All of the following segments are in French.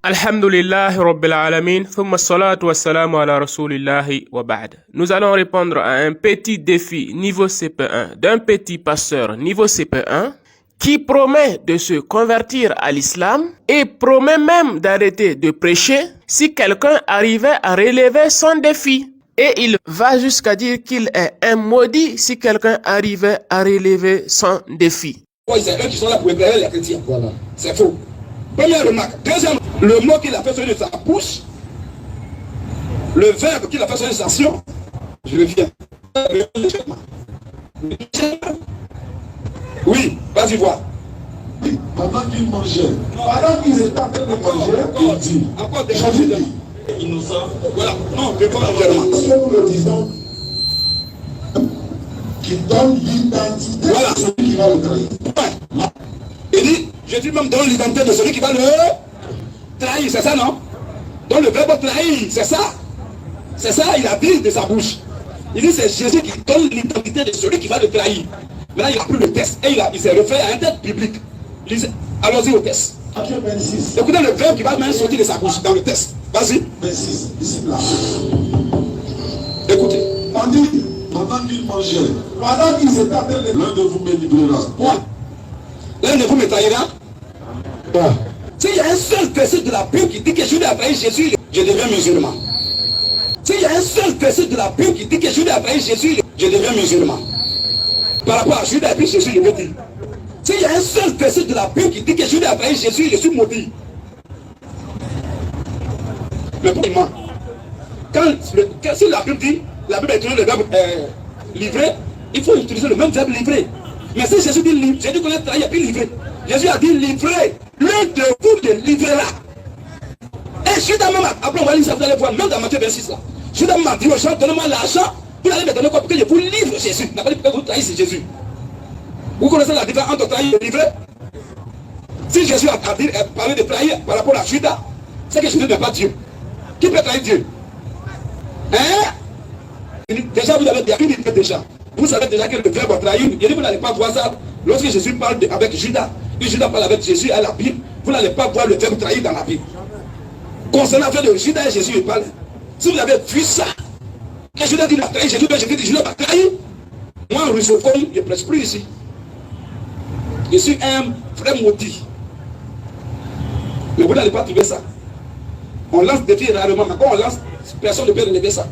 Alhamdulillah Rabbil Alamin, thumma salatu wa salamu ala rasulillahi wa ba'd. Nous allons répondre à un petit défi niveau CP1 d'un petit pasteur niveau CP1 qui promet de se convertir à l'islam et promet même d'arrêter de prêcher si quelqu'un arrivait à relever son défi. Et il va jusqu'à dire qu'il est un maudit si quelqu'un arrivait à relever son défi. C'est eux qui sont là pour éclairer les chrétiens. Voilà. C'est faux. Première remarque. Deuxième, le mot qu'il a fait sortir de sa bouche, le verbe qu'il a fait sortir de sa action, je reviens. Oui, vas-y voir. Pendant qu'ils mangeaient, pendant qu'ils étaient en train de manger, il dit, encore des choses innocent. Voilà, non, je vois légèrement. Parce que nous le disons, qui donne l'identité Voilà. de celui qui va le trahir. Il dit, Jésus même donne l'identité de celui qui va le trahir, c'est ça, non? Donc le verbe trahir, c'est ça. C'est ça, il a dit de sa bouche. Il dit, c'est Jésus qui donne l'identité de celui qui va le trahir. Maintenant, il a pris le test et il s'est refait à un texte biblique. Allons-y au test. Matthieu 26. Écoutez le verbe qui va même sortir de sa bouche dans le test. Vas-y. 26, ici là. Écoutez. On dit, pendant qu'ils mangeaient, pendant qu'ils étaient en train de... L'un de vous me livrera. Moi, l'un de vous me trahira. Bon. S'il y a un seul verset de la Bible qui dit que Judas a trahi Jésus, je deviens musulman. S'il y a un seul verset de la Bible qui dit que Judas a trahi Jésus, je deviens musulman. Par rapport à Judas et puis Jésus, je veux dire. S'il y a un seul verset de la Bible qui dit que Judas a trahi Jésus, je suis maudit. Mais pour moi, si la Bible dit, la Bible utilise le verbe livrer, il faut utiliser le même verbe livrer. Mais si Jésus dit livrer, Jésus connaît trahi et puis livrer. Jésus a dit livrer, l'un de vous le livrera. Et Judas même, après on va lire ça, vous allez voir, même dans Matthieu 26 là, Judas m'a dit aux gens, donnez-moi l'argent, vous allez me donner quoi pour que je vous livre Jésus. Il n'a pas dit que vous trahissez Jésus. Vous connaissez la différence entre trahir et livrer? Si Jésus a parlé de trahir par rapport à Judas, c'est que Jésus n'est pas Dieu. Qui peut trahir Dieu? Hein? Déjà, vous avez dit déjà. Vous savez déjà que le verbe trahir, il dit vous n'allez pas voir ça. Lorsque Jésus parle avec Judas, et Judas parle avec Jésus à la Bible, vous n'allez pas voir le verbe trahir dans la Bible. Concernant le fait de Judas et Jésus, il parle. Si vous avez vu ça, que Judas dit il a trahi Jésus, Jésus dit Judas va trahir. Moi, en russophone, je ne prêche plus ici. Je suis un frère maudit. Mais vous n'allez pas trouver ça. On lance des filles rarement, mais quand on lance, personne ne peut relever ça.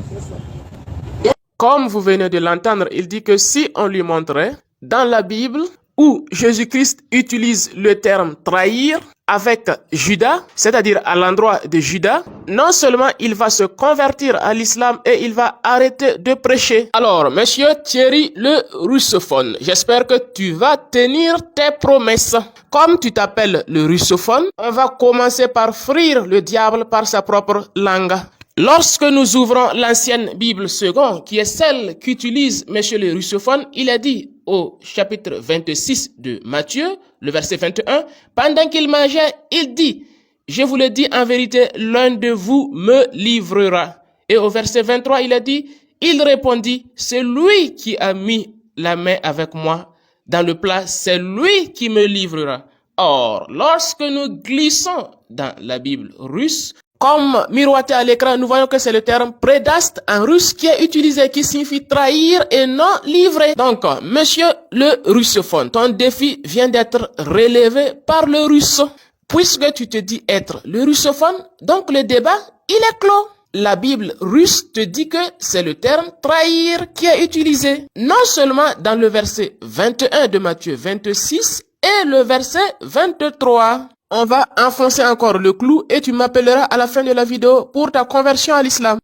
Donc, comme vous venez de l'entendre, il dit que si on lui montrait dans la Bible où Jésus-Christ utilise le terme trahir avec Judas, c'est-à-dire à l'endroit de Judas, non seulement il va se convertir à l'islam et il va arrêter de prêcher. Alors, monsieur Thierry le russophone, j'espère que tu vas tenir tes promesses. Comme tu t'appelles le russophone, on va commencer par frire le diable par sa propre langue. Lorsque nous ouvrons l'ancienne Bible seconde, qui est celle qu'utilise monsieur le russophone, il est dit au chapitre 26 de Matthieu, le verset 21, pendant qu'il mangeait, il dit, je vous le dis en vérité, l'un de vous me livrera. Et au verset 23, il a dit, il répondit, c'est lui qui a mis la main avec moi dans le plat, c'est lui qui me livrera. Or, lorsque nous glissons dans la Bible russe, comme miroité à l'écran, nous voyons que c'est le terme prédaste en russe qui est utilisé, qui signifie trahir et non livrer. Donc, monsieur le russophone, ton défi vient d'être relevé par le russe. Puisque tu te dis être le russophone, donc le débat, il est clos. La Bible russe te dit que c'est le terme trahir qui est utilisé. Non seulement dans le verset 21 de Matthieu 26 et le verset 23. On va enfoncer encore le clou et tu m'appelleras à la fin de la vidéo pour ta conversion à l'islam.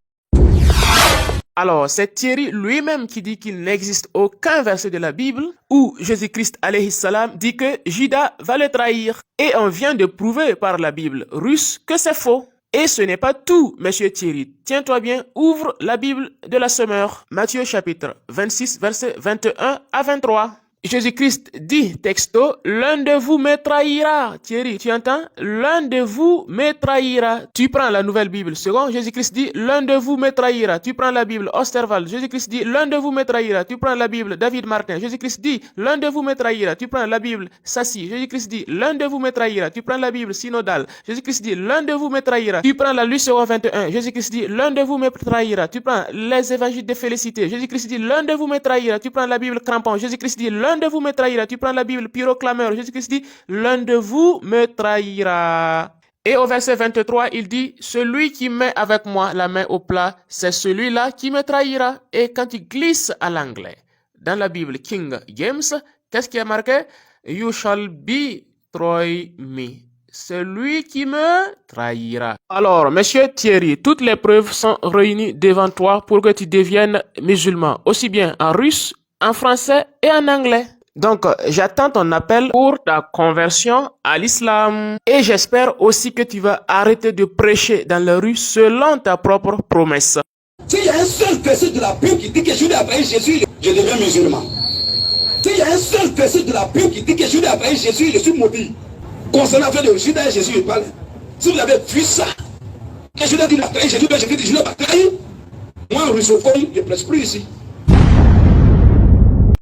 Alors, c'est Thierry lui-même qui dit qu'il n'existe aucun verset de la Bible où Jésus-Christ alayhi salam dit que Judas va le trahir. Et on vient de prouver par la Bible russe que c'est faux. Et ce n'est pas tout, monsieur Thierry. Tiens-toi bien, ouvre la Bible de la semeur. Matthieu chapitre 26, verset 21 à 23. Jésus-Christ dit texto, l'un de vous me trahira. Thierry, tu entends? L'un de vous me trahira. Tu prends la nouvelle Bible. Second, Jésus-Christ dit, l'un de vous me trahira. Tu prends la Bible Osterwald. Jésus-Christ dit, l'un de vous me trahira. Tu prends la Bible David Martin. Jésus-Christ dit, l'un de vous me trahira. Tu prends la Bible Sassi. Jésus-Christ dit, l'un de vous me trahira. Tu prends la Bible synodale. Jésus-Christ dit, l'un de vous me trahira. Tu prends la Lucero 21. Jésus-Christ dit, l'un de vous me trahira. Tu prends les évangiles de félicité. Jésus-Christ dit, l'un de vous me trahira. Tu prends la Bible Crampon. Jésus-Christ dit, l'un de vous me trahira. Tu prends la Bible Pyroclameur. Jésus-Christ dit, l'un de vous me trahira. Et au verset 23, il dit, celui qui met avec moi la main au plat, c'est celui-là qui me trahira. Et quand il glisse à l'anglais, dans la Bible King James, qu'est-ce qui est marqué? You shall betray me. Celui qui me trahira. Alors, monsieur Thierry, toutes les preuves sont réunies devant toi pour que tu deviennes musulman, aussi bien en russe, en français et en anglais. Donc, j'attends ton appel pour ta conversion à l'islam. Et j'espère aussi que tu vas arrêter de prêcher dans la rue selon ta propre promesse. S'il y a un seul verset de la Bible qui dit que Judas a trahi Jésus, je deviens musulman. S'il y a un seul verset de la Bible qui dit que Judas a trahi Jésus, je suis maudit. Concernant l'affaire de Judas et Jésus, je parle. Si vous avez vu ça, que Judas dit qu'il a trahi Jésus, Jésus dit Judas a trahi. Moi, en russophone, je ne presse plus ici.